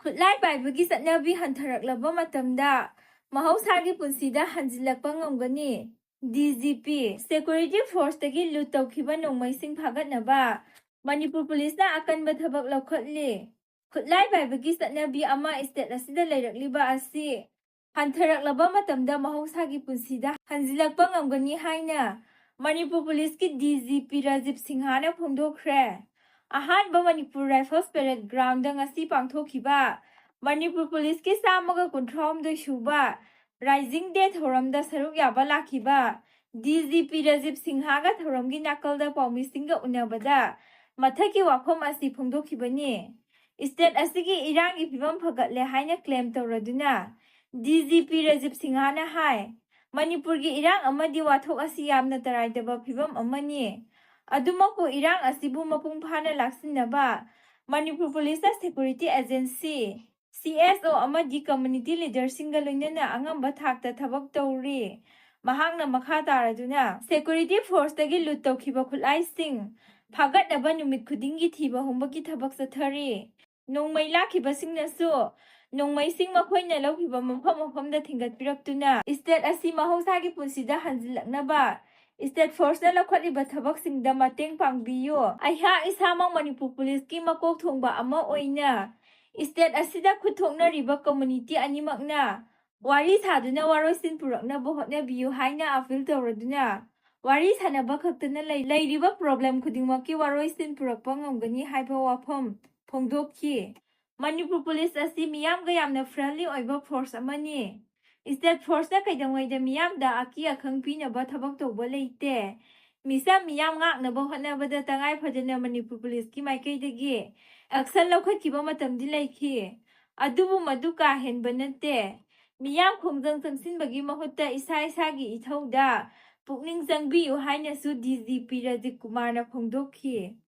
Khutlai paibagi chatnabi hantharaba matamda mahausaagi punsida hanjilkpa ngamgani. DGP Security Force tagi loot tawkhiba nongmaising phagatnaba Manipur Police na akanba thabak laukhatli. Khutlai paibagi chatnabi ama state asida leirakliba asi hantharaklaba matamda mahausaagi punsida hanjilkpa ngamgani haina Manipur Police ki DGP Rajiv Singhana phongdokhre. Ahanba Manipur Rifles Parade Ground da ngasi pangthokhiba Manipur Police ki samaga kunthrom shuba Rising Day thoramda saruk yaba lakhiba DGP Rajiv Singha ga thoramgi nakalda paumisinga unabada mathaki wafam asi phongdokhibani. State asigi irangi phibam phagatle haina claim tawraduna DGP Rajiv Singha na hai Manipur gi irang amadi wathok asi yamna taraidaba phibam amani. Adumaku irang asibu mapung phana laksinaba Manipur Police Security Agency CSO amadi community leader singa loinana angamba thakta thabak tawri. Mahakna makha taraduna Security Force tagi loot tawkhiba khulai sing phagatnaba numit khudingi thiba humbaki thabak sathari. Nongmai lakhiba singnasu nongmai sing makhoina lawkhiba mafam-mafamda thingatpiraktuna state asi mahausagi punsida hanjilaknaba State Force na lakwatliba thabak singda mateng pangbiyo. Aiha isamang Manipur Police ki makok thongba ama oina. State asida khuthokna riba community animakna. Wari saduna waroisin purakna bohotna biyo haina appeal tawraduna. Wari sanaba khaktana lairiba problem khudingmaki waroisin purakpa ngamgani haiba wafam phongdokhi. Manipur Police asi miyamga yamna friendly oiba force amani. State Force na kaidangwaida miyamda aki akhang pinaba thabak tawba leite. Misa miyam ngaknaba hotnabada tangai phadana Manipur Police ki maikaidagi action laukhatkiba matamdi leikhi. Adubu madu ka henba nate. Miyam khongjang changsinbagi mahutta isa-isagi ithauda pukning changbiyu hainasu DGP Rajiv Kumarna phongdokhi.